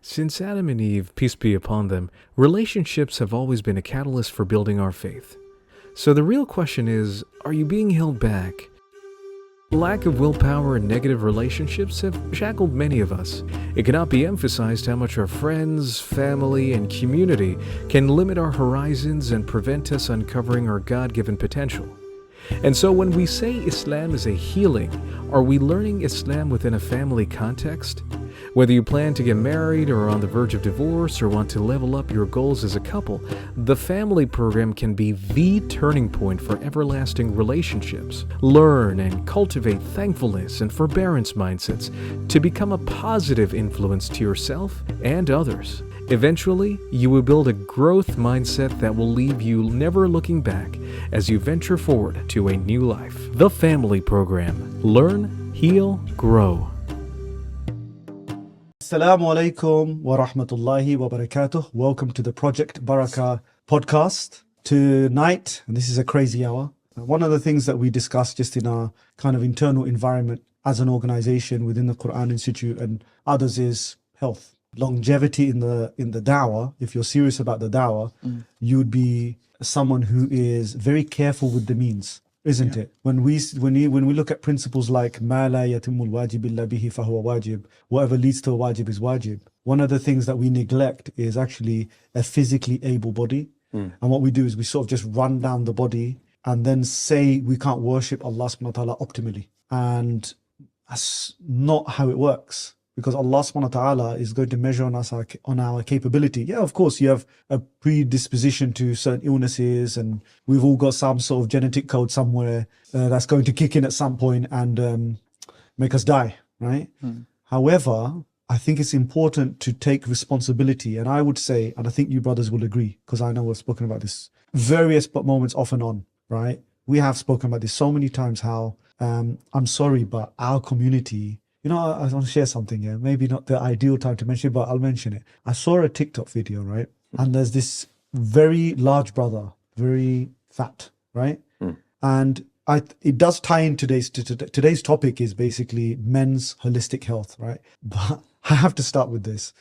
Since Adam and Eve, peace be upon them, relationships have always been a catalyst for building our faith. So the real question is, are you being held back? Lack of willpower and negative relationships have shackled many of us. It cannot be emphasized how much our friends, family, and community can limit our horizons and prevent us uncovering our God-given potential. And so when we say Islam is a healing, are we learning Islam within a family context? Whether you plan to get married or are on the verge of divorce or want to level up your goals as a couple, the family program can be the turning point for everlasting relationships. Learn and cultivate thankfulness and forbearance mindsets to become a positive influence to yourself and others. Eventually, you will build a growth mindset that will leave you never looking back as you venture forward to a new life. The Family Program. Learn, heal, grow. Assalamu alaikum wa rahmatullahi wa barakatuh. Welcome to the Project Barakah podcast. Tonight, and this is a crazy hour, one of the things that we discuss just in our kind of internal environment as an organization within the Quran Institute and others is health. Longevity in the dawah. If you're serious about the dawah, you'd be someone who is very careful with the means, isn't it? When we look at principles like ma la yatimul wajib illa bihi fahuwa wajib, whatever leads to a wajib is wajib. One of the things that we neglect is actually a physically able body. And what we do is we sort of just run down the body and then say we can't worship Allah subhanahu wa ta'ala optimally. And that's not how it works. Because Allah subhanahu wa ta'ala is going to measure on us on our capability. Yeah, of course, you have a predisposition to certain illnesses, and we've all got some sort of genetic code somewhere that's going to kick in at some point and make us die, right? However, I think it's important to take responsibility. And I would say, and I think you brothers will agree, because I know we've spoken about this various moments off and on, right? We have spoken about this so many times how, I'm sorry, but our community... You know, I want to share something here. Maybe not the ideal time to mention it, but I'll mention it. I saw a TikTok video, right? And there's this very large brother, very fat, right? And it does tie in today's topic is basically men's holistic health, right? But I have to start with this.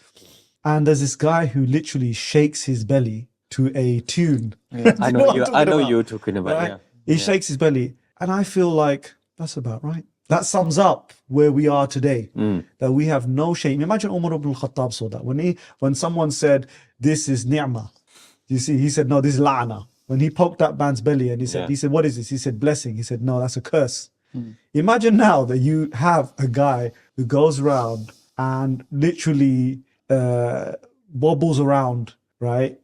And there's this guy who literally shakes his belly to a tune. Yeah, I know you're talking about, right? yeah. He shakes his belly. And I feel like that's about right. That sums up where we are today, that we have no shame. Imagine Umar ibn al-Khattab saw that. When someone said, this is ni'mah, you see, he said, no, this is la'na. When he poked that man's belly and he said, what is this? He said, blessing. He said, no, that's a curse. Imagine now that you have a guy who goes around and literally wobbles around, right?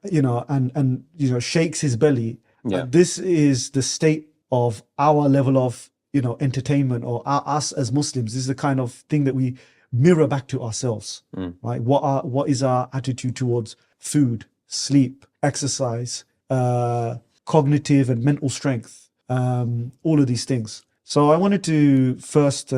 And shakes his belly. Yeah. This is the state of our level of entertainment or us as Muslims. This is the kind of thing that we mirror back to ourselves, right? What is our attitude towards food, sleep, exercise, cognitive and mental strength, all of these things. So I wanted to first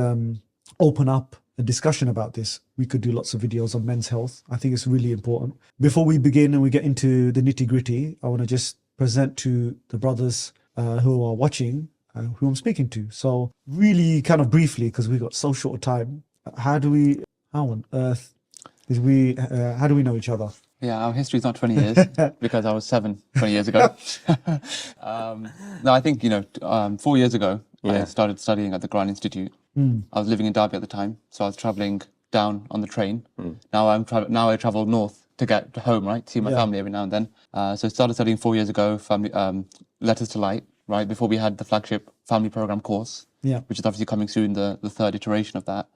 open up a discussion about this. We could do lots of videos on men's health. I think it's really important. Before we begin and we get into the nitty gritty, I want to just present to the brothers who are watching who I'm speaking to. So really kind of briefly, because we've got so short a time, how on earth how do we know each other? Yeah, our history's not 20 years because I was 20 years ago. No, I think, 4 years ago, I started studying at the Quran Institute. I was living in Derby at the time, so I was traveling down on the train. Now I travel north to get home, right? See my family every now and then. So I started studying 4 years ago, Letters to Light, right? Before we had the flagship family program course, which is obviously coming soon, the third iteration of that.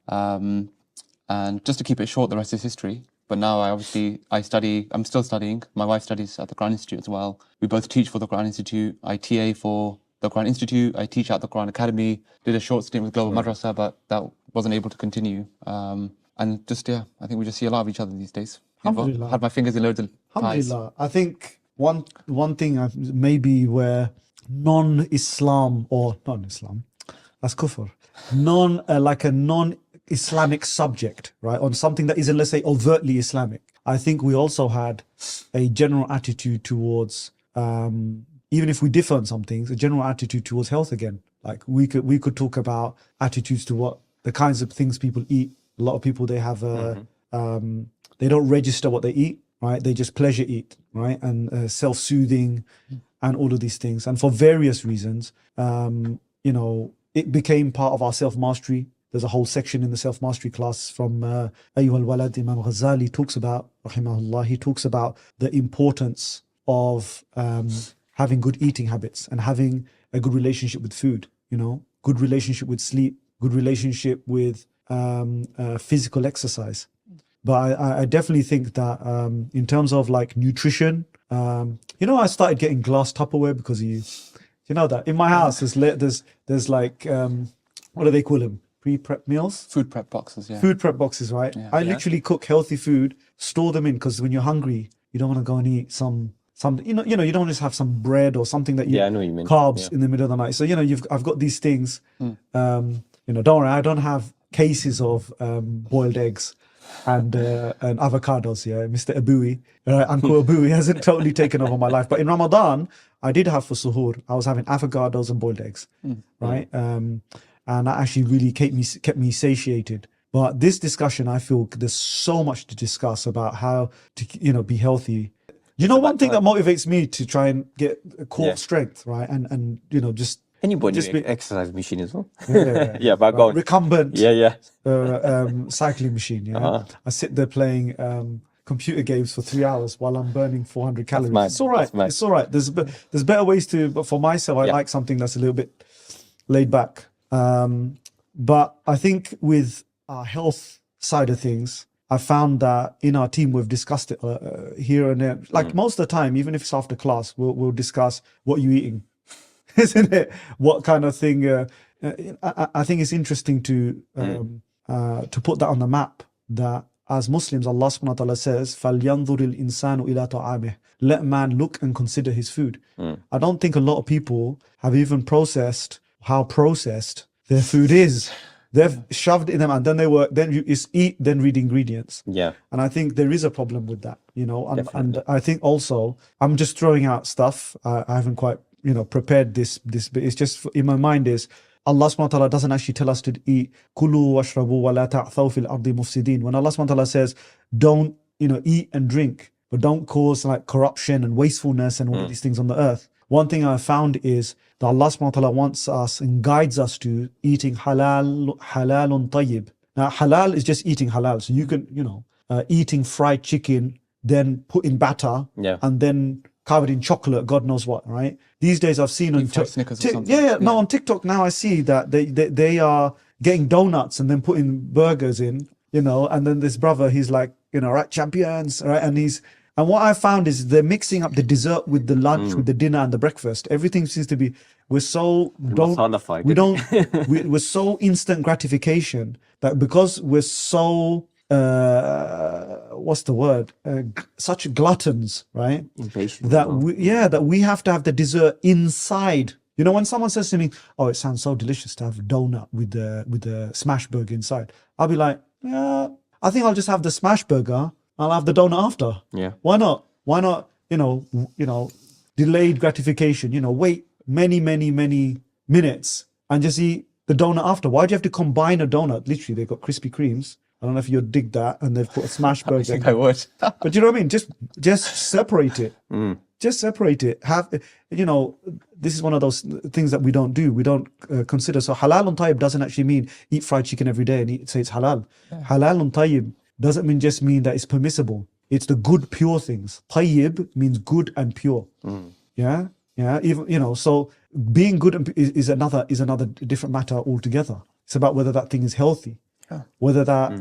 And just to keep it short, the rest is history. But now I'm still studying. My wife studies at the Quran Institute as well. We both teach for the Quran Institute. I TA for the Quran Institute. I teach at the Quran Academy. Did a short stint with Global Madrasa, but that wasn't able to continue. And just, I think we just see a lot of each other these days. Alhamdulillah. Had my fingers in loads of pies. Alhamdulillah. I think one thing maybe where non-Islam or non-Islam, that's kufr, like a non-Islamic subject, right, on something that isn't, let's say, overtly Islamic. I think we also had a general attitude towards, even if we differ on some things, a general attitude towards health again. Like we could talk about attitudes to what the kinds of things people eat. A lot of people, they have they don't register what they eat, right? They just pleasure eat, right? And self-soothing and all of these things. And for various reasons, it became part of our self-mastery. There's a whole section in the self-mastery class from Ayyuha al-Walad. Imam Ghazali talks about, rahimahullah, he talks about the importance of having good eating habits and having a good relationship with food, good relationship with sleep, good relationship with physical exercise. But I definitely think that in terms of like nutrition, I started getting glass Tupperware because you know that in my house there's like what do they call them? Pre-prep meals? Food prep boxes, yeah. Food prep boxes, right? Yeah. I literally cook healthy food, store them in, because when you're hungry, you don't want to go and eat some you don't just have some bread or something that I know what you mean. Carbs in the middle of the night. So I've got these things. Don't worry, I don't have cases of boiled eggs and avocados. Yeah, Mr. Abui, Uncle Abui hasn't totally taken over my life. But in Ramadan, I did have for suhoor. I was having avocados and boiled eggs, right? And that actually really kept me satiated. But this discussion, I feel there's so much to discuss about how to be healthy. One thing that motivates me to try and get core strength, right? And just anybody exercise machine as well. Yeah, but go on. Recumbent. Cycling machine. Yeah, I sit there playing computer games for 3 hours while I'm burning 400 calories. It's all right. It's all right. There's better ways to. But for myself, I like something that's a little bit laid back. But I think with our health side of things, I found that in our team we've discussed it here and there. Like most of the time, even if it's after class, we'll discuss what you're eating, isn't it? What kind of thing? I think it's interesting to put that on the map. That as Muslims, Allah subhanahu wa ta'ala says, فَلْيَنْظُرِ الْإِنسَانُ إِلَىٰ طَعَامِهِ. Let man look and consider his food. I don't think a lot of people have even processed how processed their food is. They've shoved it in them, and then it's eat, then read ingredients. Yeah. And I think there is a problem with that, and I think also, I'm just throwing out stuff. I haven't quite, prepared this bit. It's just in my mind is, Allah subhanahu wa ta'ala doesn't actually tell us to eat kulu washrabu wa la ta'thaw fil ardi mufsidin. When Allah subhanahu wa ta'ala says, don't, eat and drink, but don't cause like corruption and wastefulness and all of these things on the earth. One thing I found is that Allah subhanahu wa ta'ala wants us and guides us to eating halalun tayyib. Now, halal is just eating halal. So you can, eating fried chicken, then put in batter, and then covered in chocolate, God knows what, right? These days I've seen on on TikTok now I see that they are getting donuts and then putting burgers in, and then this brother, he's like, right, champions, right? And what I found is they're mixing up the dessert with the lunch, with the dinner and the breakfast. Everything seems to be, we're so instant gratification that because we're so, what's the word? Such gluttons, right? Impatient. That we have to have the dessert inside. When someone says to me, "Oh, it sounds so delicious to have a donut with the smash burger inside," I'll be like, "Yeah, I think I'll just have the smash burger. I'll have the donut after." Yeah. Why not? Why not? Delayed gratification. Wait many minutes and just eat the donut after. Why do you have to combine a donut? Literally, they've got Krispy Kremes. I don't know if you'd dig that, and they've put a smash burger. I think I would. But you know what I mean? Just separate it. Just separate it. This is one of those things that we don't do. We don't consider. So halal and tayyib doesn't actually mean eat fried chicken every day and say it's halal. Yeah. Halal and tayyib doesn't just mean that it's permissible. It's the good, pure things. Tayyib means good and pure. Yeah. Even so being good is another different matter altogether. It's about whether that thing is healthy. Whether that,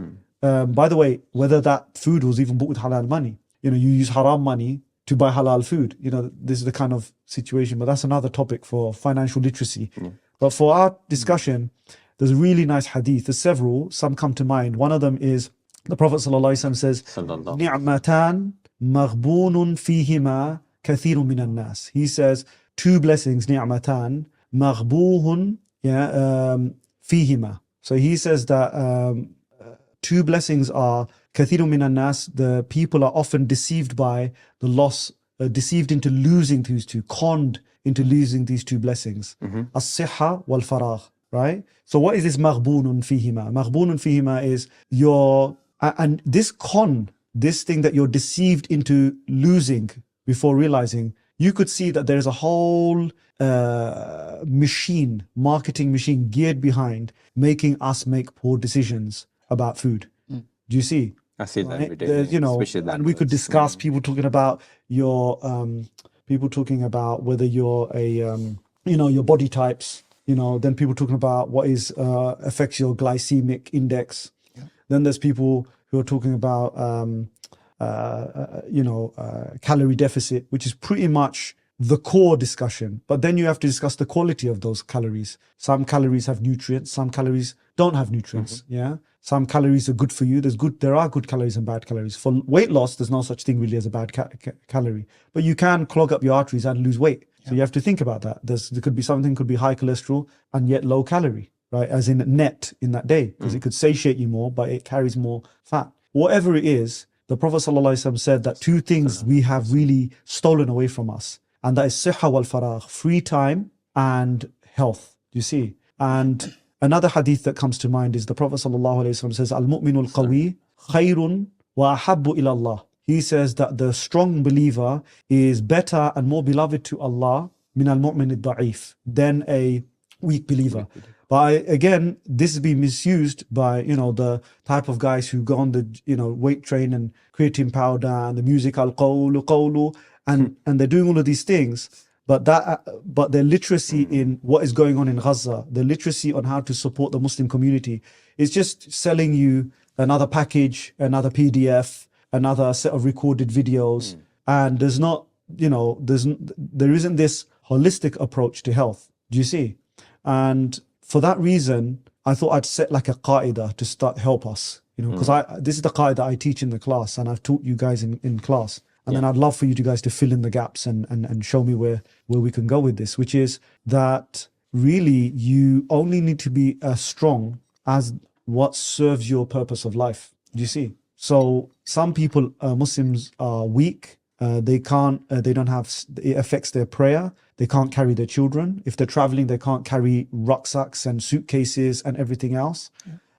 by the way, whether that food was even bought with halal money. You use haram money to buy halal food. This is the kind of situation, but that's another topic for financial literacy. But for our discussion, there's a really nice hadith. There's several, some come to mind. One of them is the Prophet ﷺ says, "Ni'matan maghbunun fihima kathirun minan nas." He says, two blessings, ni'matan maghbuhun fihima. So he says that two blessings are kathirun minan nas, the people are often deceived by the loss, deceived into losing these two, conned into losing these two blessings. As-sihha wal faragh, right? So what is this maghbunun fihima? Maghbunun fihima is your And this thing that you're deceived into losing before realizing, you could see that there's a whole marketing machine geared behind making us make poor decisions about food. Do you see? I see that every day. There's, especially that and we could discuss people talking about your whether you're a your body types, then people talking about what affects your glycemic index. Then there's people who are talking about calorie deficit, which is pretty much the core discussion. But then you have to discuss the quality of those calories. Some calories have nutrients, some calories don't have nutrients. Yeah. Some calories are good for you. There are good calories and bad calories. For weight loss, there's no such thing really as a bad calorie. But you can clog up your arteries and lose weight. So you have to think about that. There could be something could be high cholesterol and yet low calorie, right? As in net in that day, because it could satiate you more, but it carries more fat. Whatever it is, the Prophet ﷺ said that two things we have really stolen away from us, and that is siha wal faragh, free time and health. You see? And another hadith that comes to mind is the Prophet ﷺ says, Al-mu'minu al-qawi khayrun wa ahabbu ila Allah. He says that the strong believer is better and more beloved to Allah min al-mu'min al-da'if, than a weak believer. But again, this has been misused by, the type of guys who go on the, weight train and creatine powder and the music al-qawlu, and they're doing all of these things. But their literacy in what is going on in Gaza, the literacy on how to support the Muslim community, is just selling you another package, another PDF, another set of recorded videos. And there's not, there isn't this holistic approach to health. Do you see? And for that reason, I thought I'd set like a qaida to help us, because this is the qaida I teach in the class, and I've taught you guys in class. And then I'd love for you guys to fill in the gaps and show me where we can go with this, which is that really you only need to be as strong as what serves your purpose of life. Do you see? So some people, Muslims, are weak. It affects their prayer. They can't carry their children. If they're traveling, they can't carry rucksacks and suitcases and everything else.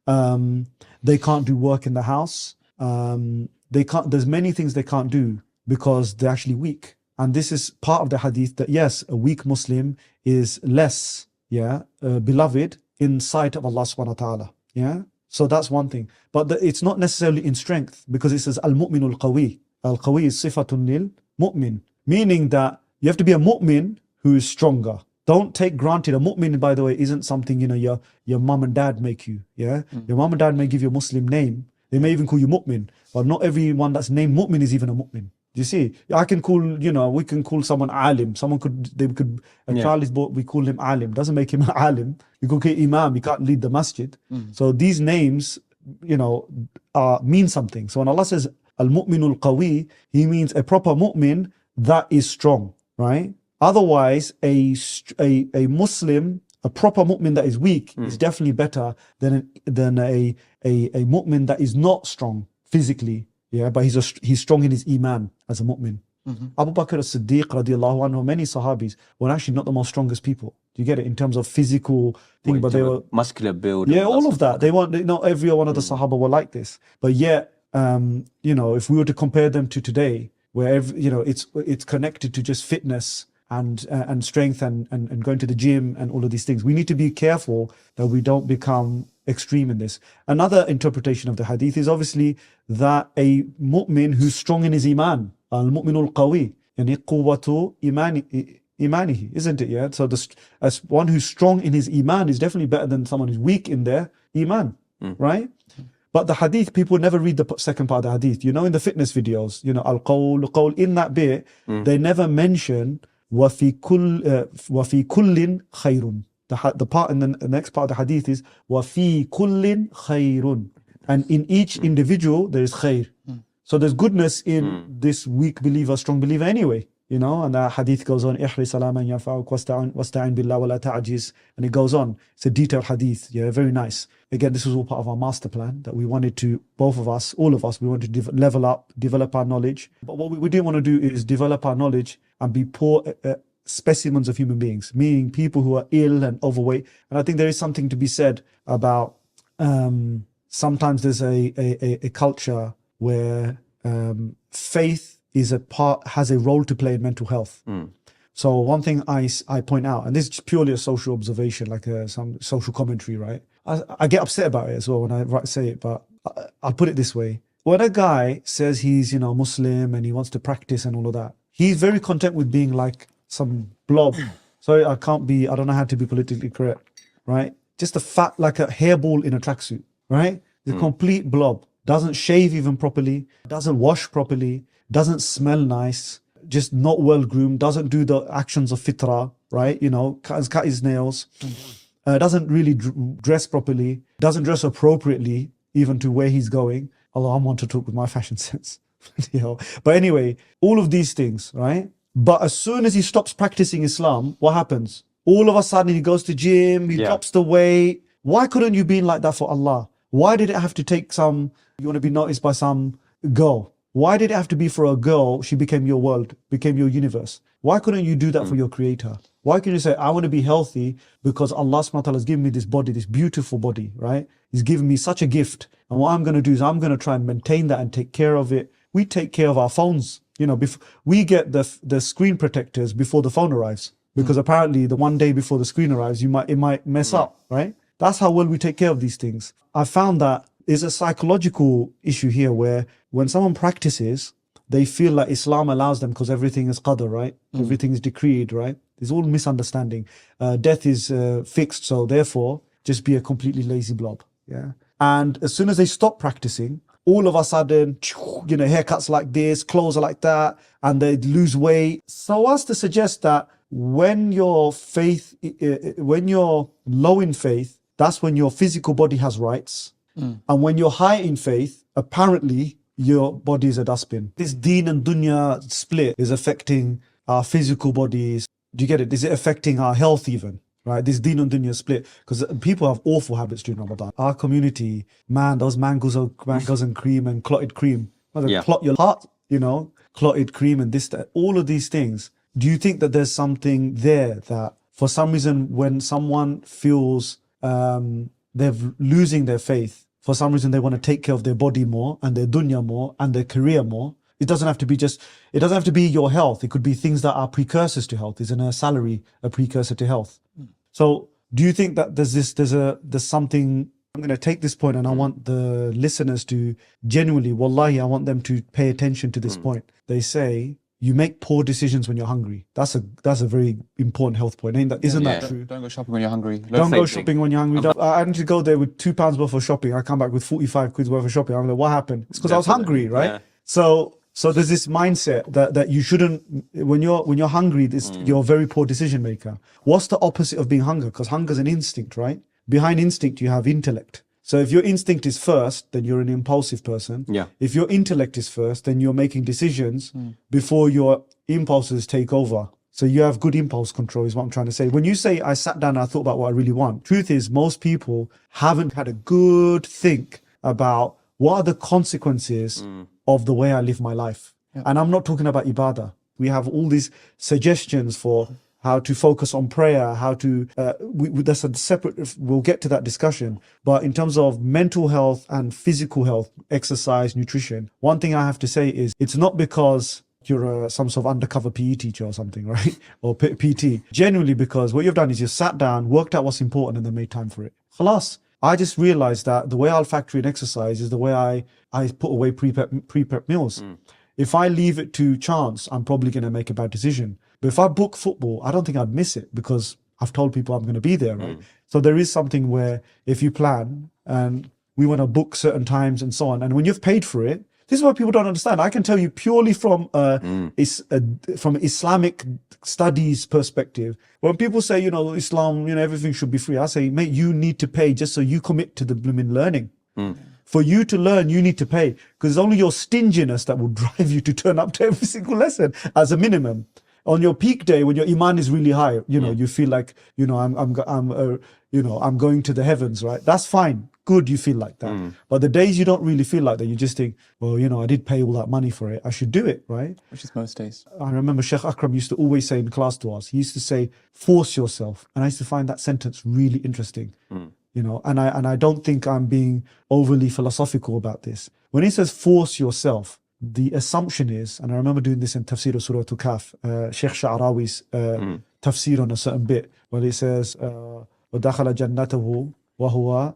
They can't do work in the house. There's many things they can't do because they're actually weak. And this is part of the hadith that, yes, a weak Muslim is less beloved in sight of Allah subhanahu wa ta'ala. Yeah. So that's one thing. But it's not necessarily in strength, because it says al-mu'minu al-qawi. Al-qawi is sifatun lil mu'min, meaning that you have to be a mu'min who is stronger. Don't take granted. A mu'min, by the way, isn't something, your mum and dad make you. Yeah. Your mum and dad may give you a Muslim name. They may even call you mu'min, but not everyone that's named mu'min is even a mu'min. Do you see? I can call, we can call someone alim. Child is born, we call him alim. Doesn't make him alim. You could call imam, he can't lead the masjid. So these names, mean something. So when Allah says al-mu'minul qawi, he means a proper mu'min that is strong, right? Otherwise, a Muslim, a proper mu'min that is weak is definitely better than a mu'min that is not strong physically. Yeah, but he's strong in his iman as a mu'min. Abu Bakr as-Siddiq radiallahu anhu, many sahabis were actually not the most strongest people. Do you get it? In terms of physical thing, but they were muscular build. Yeah, all of that. They weren't. Not every one of the sahaba were like this. But yet, if we were to compare them to today, where it's connected to just fitness and strength and going to the gym and all of these things, we need to be careful that we don't become extreme in this. Another interpretation of the hadith is obviously that a mu'min who's strong in his iman, al-mu'minul qawi, yani quwwatu imanihi, isn't it? Yeah. So as one who's strong in his iman is definitely better than someone who's weak in their iman, right? But the hadith, people never read the second part of the hadith. In the fitness videos, al-qawl, in that bit, they never mention وَفِي كُلٍّ خَيْرٌ. The part in the next part of the hadith is وَفِي كُلٍّ خَيْرٌ. And in each individual, there is khair. So there's goodness in this weak believer, strong believer anyway. And the hadith goes on, إِحْرِسَ عَلَىٰ مَنْ يَنْفَعُكَ وَاسْتَعِنْ بِاللَّهِ وَلَا تَعْجِزْ. And it goes on. It's a detailed hadith. Yeah, very nice. Again, this was all part of our master plan that we wanted to, all of us, we wanted to level up, develop our knowledge. But what we didn't want to do is develop our knowledge and be poor specimens of human beings, meaning people who are ill and overweight. And I think there is something to be said about sometimes there's a culture where faith is has a role to play in mental health. So one thing I point out, and this is purely a social observation, like some social commentary, right? I get upset about it as well when I say it, but I'll put it this way. When a guy says he's, Muslim and he wants to practice and all of that, he's very content with being like some blob. Sorry, I don't know how to be politically correct, right? Just a fat, like a hairball in a tracksuit, right? The complete blob. Doesn't shave even properly, doesn't wash properly, doesn't smell nice, just not well groomed, doesn't do the actions of fitrah, right? Cut his nails, doesn't really dress properly, doesn't dress appropriately even to where he's going. Although I'm one to talk with my fashion sense. But anyway, all of these things, right? But as soon as he stops practicing Islam, what happens? All of a sudden he goes to gym, he drops the weight. Why couldn't you be like that for Allah? Why did it have to take you want to be noticed by some girl? Why did it have to be for a girl? She became your world, became your universe. Why couldn't you do that for your creator? Why couldn't you say, I want to be healthy because Allah subhanahu wa ta'ala has given me this body, this beautiful body, right? He's given me such a gift. And what I'm going to do is I'm going to try and maintain that and take care of it. We take care of our phones. We get the screen protectors before the phone arrives. Because apparently the one day before the screen arrives, it might mess up, right? That's how well we take care of these things. I found that is a psychological issue here where when someone practices, they feel like Islam allows them because everything is qadr, right? Everything is decreed, right? There's all misunderstanding. Death is fixed, so therefore, just be a completely lazy blob, yeah? And as soon as they stop practicing, all of a sudden, haircuts like this, clothes are like that, and they lose weight. So as to suggest that when you're low in faith, that's when your physical body has rights. And when you're high in faith, apparently your body is a dustbin. This deen and dunya split is affecting our physical bodies. Do you get it? Is it affecting our health even? Right? This deen and dunya split. Because people have awful habits during Ramadan. Our community, man, those mangoes and cream and clotted cream. Clot your heart, clotted cream and this, that, all of these things. Do you think that there's something there that for some reason when someone feels they're losing their faith, for some reason they want to take care of their body more and their dunya more and their career more? It doesn't have to be your health. It could be things that are precursors to health. Isn't a salary a precursor to health? So do you think that there's something? I'm going to take this point and I want the listeners to genuinely, wallahi, I want them to pay attention to this point. They say, you make poor decisions when you're hungry. That's a very important health point. Isn't that true? Don't go shopping when you're hungry. Don't go shopping when you're hungry. I need to go there with £2 worth of shopping. I come back with 45 quid worth of shopping. I'm like, what happened? It's because I was hungry, right? Yeah. So there's this mindset that you shouldn't, when you're hungry, you're a very poor decision maker. What's the opposite of being hunger? Because hunger is an instinct, right? Behind instinct, you have intellect. So if your instinct is first, then you're an impulsive person. Yeah. If your intellect is first, then you're making decisions before your impulses take over. So you have good impulse control is what I'm trying to say. When you say, I sat down and I thought about what I really want, truth is most people haven't had a good think about what are the consequences of the way I live my life. Yeah. And I'm not talking about ibadah. We have all these suggestions for how to focus on prayer, how to, that's a separate, we'll get to that discussion. But in terms of mental health and physical health, exercise, nutrition, one thing I have to say is it's not because you're some sort of undercover PE teacher or something, right? Or PT. Genuinely because what you've done is you sat down, worked out what's important and then made time for it. Khalas. I just realized that the way I'll factor in exercise is the way I put away pre-prep meals. If I leave it to chance, I'm probably going to make a bad decision. But if I book football, I don't think I'd miss it because I've told people I'm going to be there, right? So there is something where if you plan and we want to book certain times and so on, and when you've paid for it, this is what people don't understand. I can tell you purely from Islamic studies perspective. When people say, Islam, everything should be free, I say, mate, you need to pay just so you commit to the blooming learning. For you to learn, you need to pay because it's only your stinginess that will drive you to turn up to every single lesson as a minimum. On your peak day, when your iman is really high, you feel like, I'm going to the heavens, right? That's fine. Good, you feel like that. But the days you don't really feel like that, you just think, well, I did pay all that money for it. I should do it, right? Which is most days. I remember Sheikh Akram used to always say in class to us, he used to say, force yourself. And I used to find that sentence really interesting. you know, and I don't think I'm being overly philosophical about this. When he says force yourself, the assumption is, and I remember doing this in Tafsir of Surah Al-Kahf, Sheikh Sha'rawi's tafsir on a certain bit, where he says, وَدَخَلَ جَنَّتَهُ وَهُوَ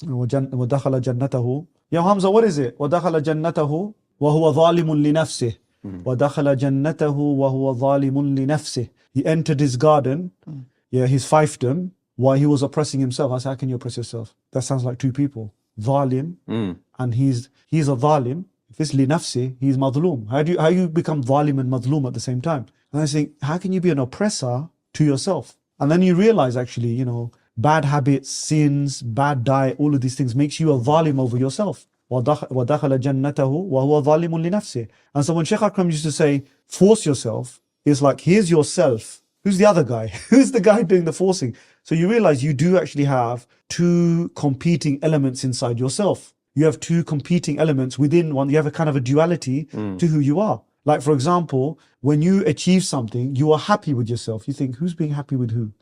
وَدَخَلَ جَنَّتَهُ. Yeah, Hamza, what is it? وَدَخَلَ جَنَّتَهُ وَهُوَ ظَالِمٌ لِنَفْسِهِ. وَدَخَلَ جَنَّتَهُ وَهُوَ ظَالِمٌ لِنَفْسِهِ. He entered his garden, his fiefdom, while he was oppressing himself. I said, how can you oppress yourself? That sounds like two people. Zalim, and he's a zalim. If it's li nafsi, he's madloom. How you become zalim and madloom at the same time? And I think, how can you be an oppressor to yourself? And then you realize actually, you know, bad habits, sins, bad diet, all of these things makes you a zalim over yourself. وَدَخَلَ جَنَّتَهُ وَهُوَ ظَالِمٌ لِنَفْسِهِ. And so when Sheikh Akram used to say, force yourself, it's like, here's yourself. Who's the other guy? Who's the guy doing the forcing? So you realize you do actually have two competing elements inside yourself. You have two competing elements within one. You have a kind of a duality to who you are. Like, for example, when you achieve something, you are happy with yourself. You think, who's being happy with who?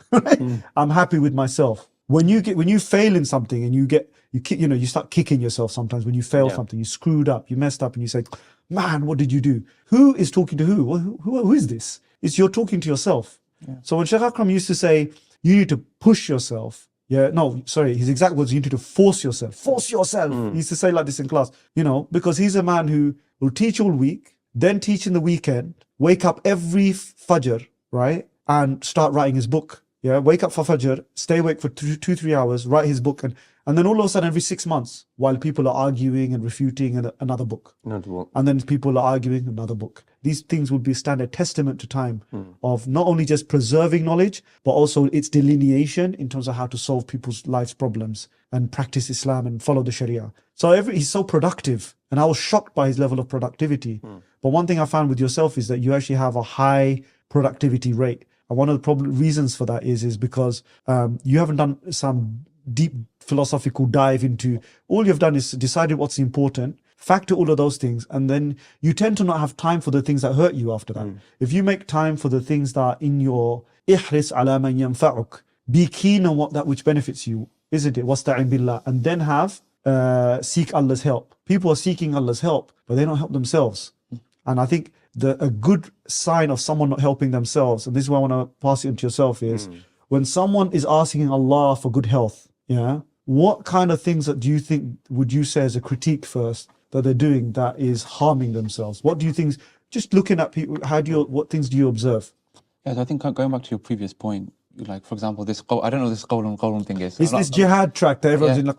I'm happy with myself. When you fail in something and you start kicking yourself sometimes when you fail something, you screwed up, you messed up, and you say, man, what did you do? Who is talking to who? Who is this? It's you're talking to yourself. Yeah. So when Sheikh Akram used to say, you need to push yourself. His exact words, you need to force yourself. Force yourself. He used to say like this in class, you know, because he's a man who will teach all week, then teach in the weekend, wake up every Fajr, right? And start writing his book. Yeah, wake up for Fajr, stay awake for 2-3 hours, write his book, and then all of a sudden every 6 months, while people are arguing and refuting, another book. And then people are arguing, another book. These things would be a standard testament to time of not only just preserving knowledge, but also its delineation in terms of how to solve people's life's problems and practice Islam and follow the Sharia. So he's so productive, and I was shocked by his level of productivity. But one thing I found with yourself is that you actually have a high productivity rate. And one of the reasons for that is because you haven't done some deep philosophical dive into, all you've done is decided what's important, factor all of those things, and then you tend to not have time for the things that hurt you after that. If you make time for the things that are in your ihris ala man yanfa'uk, be keen on that which benefits you, isn't it? Wasta'in billah, and then seek Allah's help. People are seeking Allah's help, but they don't help themselves. And I think a good sign of someone not helping themselves, and this is why I want to pass it on to yourself, is when someone is asking Allah for good health, what kind of things would you say as a critique first that they're doing that is harming themselves? What do you think, just looking at people, what things do you observe? Yes, I think going back to your previous point, like for example, I don't know what this qawlun thing is. It's this jihad track that everyone's in like,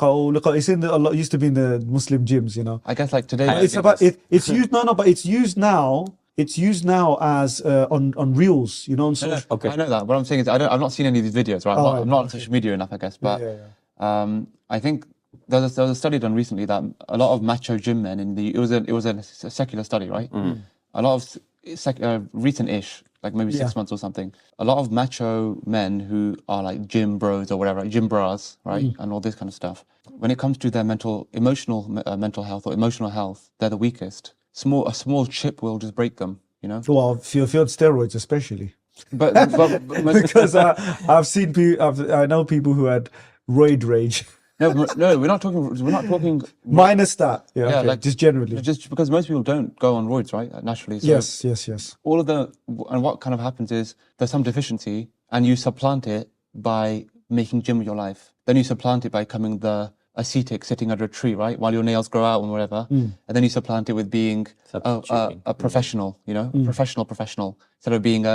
it's in it used to be in the Muslim gyms, you know. I guess like today. It's used, but it's used now. It's used now as on reels, you know, on social. Okay. I know that. What I'm saying is I've not seen any of these videos, right? I'm not on social media enough, I guess. But I think there was a study done recently that a lot of macho gym men it was a secular study, right? A lot of recent-ish, like maybe 6 months or something. A lot of macho men who are like gym bros or whatever, gym bras, right, and all this kind of stuff. When it comes to their emotional health or emotional health, they're the weakest. A small chip will just break them, you know. Well, if you're on steroids, especially. But because I've seen people, I know people who had roid rage. No, we're not talking. Minus that, okay. Like just generally. Just because most people don't go on roids, right? Naturally. So yes. All of and what kind of happens is there's some deficiency, and you supplant it by making gym your life. Then you supplant it by becoming the ascetic sitting under a tree, right, while your nails grow out and whatever. And then you supplant it with being a professional, you know, professional. Instead of being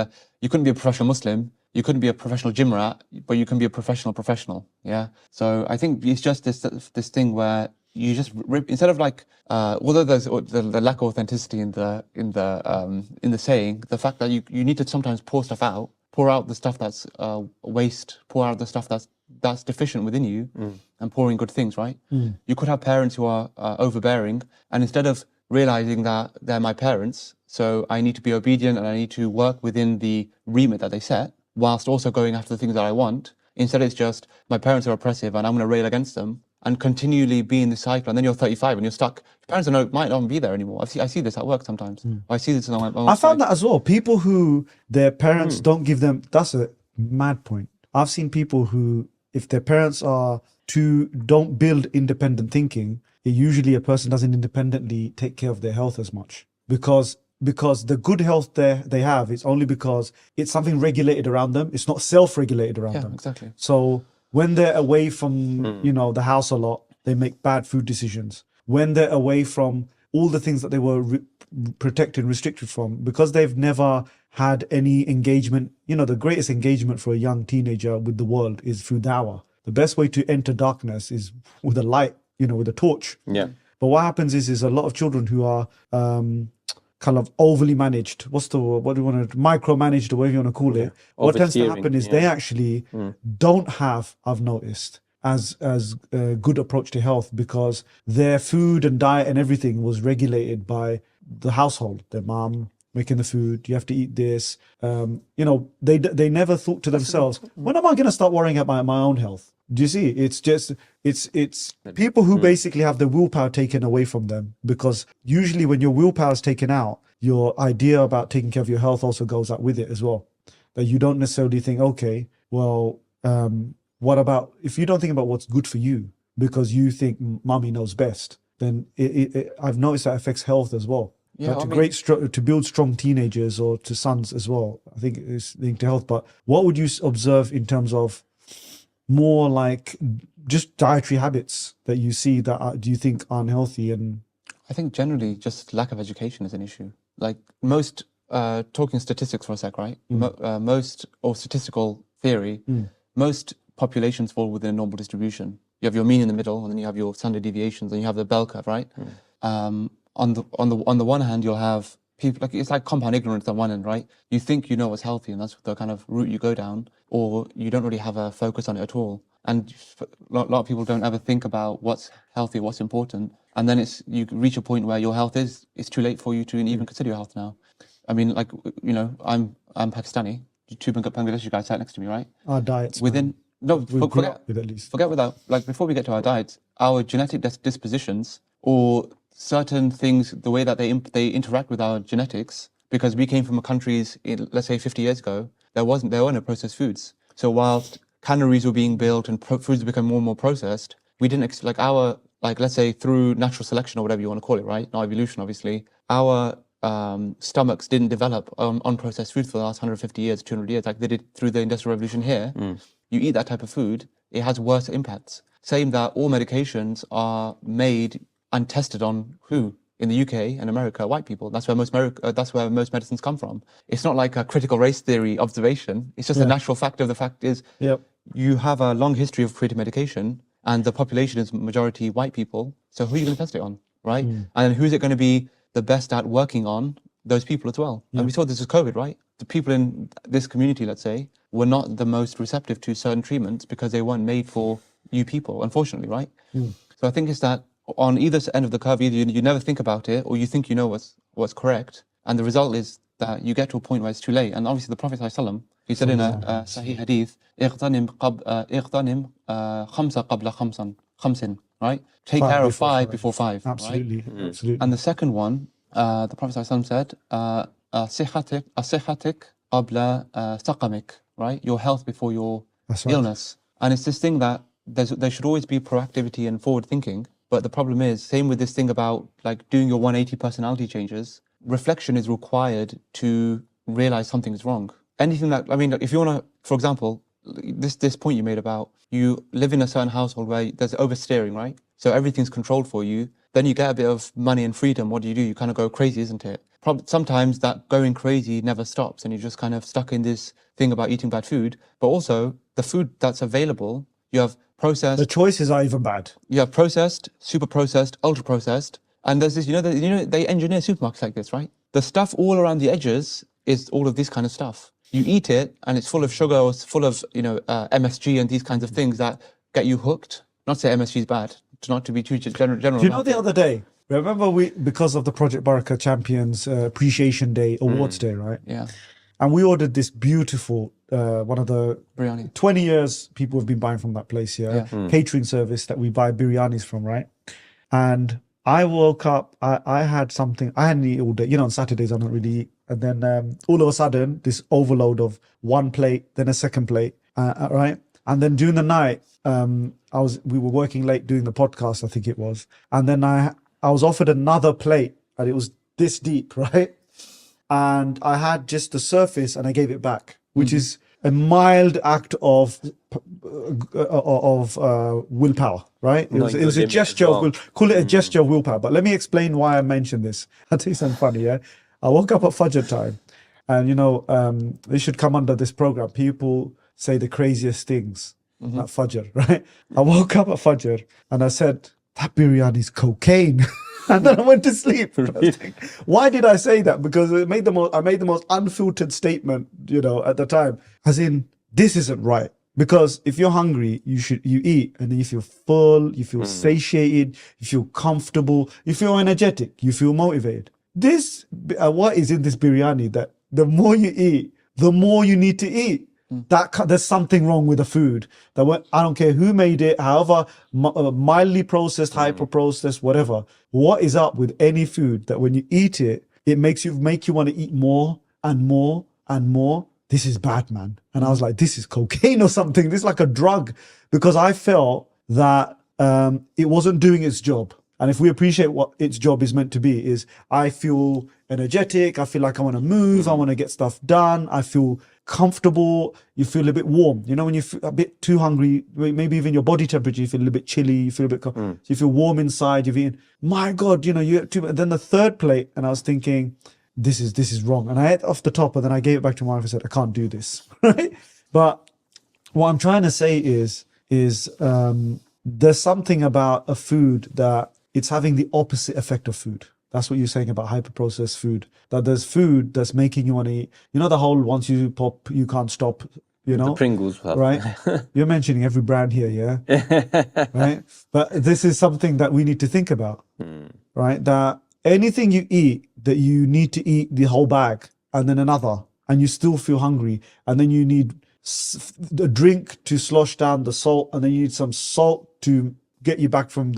you couldn't be a professional Muslim. You couldn't be a professional gym rat, but you can be a professional. Yeah. So I think it's just this thing where you just instead of like although there's the lack of authenticity in the saying, the fact that you need to sometimes pour out the stuff that's waste, pour out the stuff that's deficient within you, and pour in good things. Right. You could have parents who are overbearing, and instead of realizing that they're my parents, so I need to be obedient and I need to work within the remit that they set, whilst also going after the things that I want. Instead, it's just, my parents are oppressive and I'm going to rail against them and continually be in this cycle. And then you're 35 and you're stuck. Your parents might not be there anymore. I see this at work sometimes. I see this on my I found that as well. People who their parents don't give them, that's a mad point. I've seen people who, if their parents don't build independent thinking, usually a person doesn't independently take care of their health as much, because the good health they have is only because it's something regulated around them. It's not self-regulated around them. Exactly. So when they're away from the house a lot, they make bad food decisions. When they're away from all the things that they were protected, restricted from, because they've never had any engagement. The greatest engagement for a young teenager with the world is through dawah. The best way to enter darkness is with a light, with a torch. Yeah. But what happens is a lot of children who are kind of overly managed. What do you want to micromanaged, or whatever you want to call it? What tends to happen is they actually don't have, I've noticed, as a good approach to health, because their food and diet and everything was regulated by the household, their mom making the food. You have to eat this. They never thought to themselves, when am I going to start worrying about my own health? Do you see? It's people who basically have the willpower taken away from them, because usually when your willpower is taken out, your idea about taking care of your health also goes out with it as well. That you don't necessarily think, okay, well, what about, if you don't think about what's good for you because you think mommy knows best, then I've noticed that affects health as well. Yeah, to build strong teenagers or to sons as well, I think it's linked to health. But what would you observe in terms of more like just dietary habits that you see that do you think are unhealthy? And I think generally just lack of education is an issue. Like most, talking statistics for a sec, right? Most, or statistical theory, most populations fall within a normal distribution. You have your mean in the middle, and then you have your standard deviations, and you have the bell curve, right? On the one hand, you'll have people, it's like compound ignorance on one end, right? You think you know what's healthy, and that's the kind of route you go down, or you don't really have a focus on it at all. And a lot of people don't ever think about what's healthy, what's important. And then you reach a point where your health it's too late for you to even consider your health now. I mean, like, I'm Pakistani. Two Bangladeshi guys sat next to me, right? Our diets. Forget without, like, before we get to our diets, our genetic dispositions, or certain things, the way that they interact with our genetics, because we came from countries, let's say 50 years ago, there were no processed foods. So whilst canneries were being built and foods become more and more processed, we didn't, let's say through natural selection or whatever you want to call it, right? Not evolution, obviously. Our stomachs didn't develop on unprocessed food for the last 150 years, 200 years, like they did through the Industrial Revolution here. You eat that type of food, it has worse impacts. Same that all medications are made and tested on who? In the UK and America, white people. That's where most medicines come from. It's not like a critical race theory observation. It's just a natural fact of the fact is you have a long history of creating medication, and the population is majority white people. So who are you going to test it on, right? And who's it going to be the best at working on those people as well? And we saw this with COVID, right? The people in this community, let's say, were not the most receptive to certain treatments because they weren't made for you people, unfortunately, right? So I think it's that on either end of the curve, either you never think about it, or you think you know what's correct, and the result is that you get to a point where it's too late. And obviously the Prophet ﷺ, he said in a Sahih Hadith, اغتنم خمسة قبل خمس, right? Take care of five before five. Absolutely, right? absolutely. And the second one, the Prophet ﷺ said, صحتك قبل سقمك, right? Your health before your illness. And it's this thing that there should always be proactivity and forward thinking. But the problem is, same with this thing about like doing your 180 personality changes, reflection is required to realize something is wrong. Anything that, I mean, if you want to, for example, this point you made about you live in a certain household where there's oversteering, right? So everything's controlled for you. Then you get a bit of money and freedom. What do? You kind of go crazy, isn't it? Sometimes that going crazy never stops, and you're just kind of stuck in this thing about eating bad food. But also the food that's available, you have processed. The choices are even bad. You have processed, super processed, ultra processed, and there's this. They engineer supermarkets like this, right? The stuff all around the edges is all of this kind of stuff. You eat it, and it's full of sugar, or it's full of MSG and these kinds of things that get you hooked. Not to say MSG is bad, not to be too general. Do you know the other day? Remember because of the Project Barakah Champions Appreciation Day, Awards Day, right? Yeah. And we ordered this beautiful, one of the biryani. 20 years people have been buying from that place here, catering service that we buy biryanis from, right? And I woke up, I had something, I hadn't eaten all day. On Saturdays I don't really eat. And then all of a sudden, this overload of one plate, then a second plate, right? And then during the night, we were working late doing the podcast, I think it was. And then I was offered another plate and it was this deep, right? And I had just the surface and I gave it back, which is a mild act of willpower, right? It was a gesture of call it a gesture of willpower. But let me explain why I mentioned this. I'll tell you something funny, yeah? I woke up at Fajr time and, this should come under this program. People say the craziest things at Fajr, right? I woke up at Fajr and I said, that biryani is cocaine. And then I went to sleep. Why did I say that? Because I made the most unfiltered statement, at the time. As in, this isn't right. Because if you're hungry, you eat, and then you feel full, you feel satiated, you feel comfortable, you feel energetic, you feel motivated. This, what is in this biryani, that the more you eat, the more you need to eat. There's something wrong with the food. I don't care who made it, however mildly processed, hyper processed, whatever. What is up with any food that when you eat it, it make you want to eat more and more and more? This is bad, man. And I was like, this is cocaine or something. This is like a drug, because I felt that it wasn't doing its job. And if we appreciate what its job is meant to be, is I feel energetic, I feel like I want to move, I want to get stuff done, I feel comfortable, you feel a bit warm. When you feel a bit too hungry, maybe even your body temperature, you feel a little bit chilly, you feel a bit, so you feel warm inside, you've eaten, my God, you have too much. Then the third plate, and I was thinking, this is wrong. And I ate off the top, and then I gave it back to my wife and said, I can't do this, right? But what I'm trying to say is there's something about a food that it's having the opposite effect of food. That's what you're saying about hyper-processed food. That there's food that's making you want to eat. The whole once you pop, you can't stop, The Pringles. Right? You're mentioning every brand here, yeah? Right? But this is something that we need to think about, right? That anything you eat, that you need to eat the whole bag and then another, and you still feel hungry, and then you need a drink to slosh down the salt, and then you need some salt to get you back from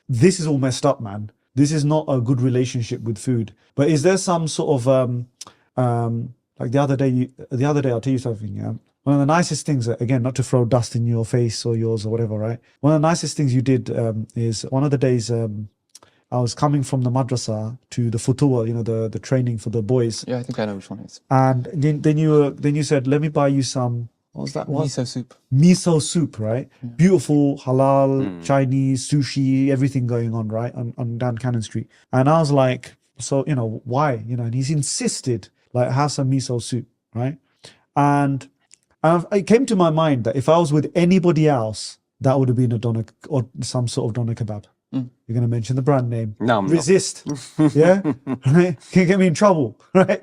this is all messed up, man. This is not a good relationship with food. But is there some sort of like the other day I'll tell you something, yeah? One of the nicest things, again, not to throw dust in your face or yours or whatever, right? One of the nicest things you did is one of the days I was coming from the madrasa to the futuwa, the training for the boys. Yeah, I think I know which one it is. And then you said, let me buy you some, what was that one? Miso soup. Miso soup, right? Yeah. Beautiful, halal, Chinese, sushi, everything going on, right? On down Cannon Street. And I was like, so, why? And he's insisted, like, have some miso soup, right? And it came to my mind that if I was with anybody else, that would have been a doner or some sort of doner kebab. You're going to mention the brand name. No, I'm Resist. Yeah? Right? Can't get me in trouble, right?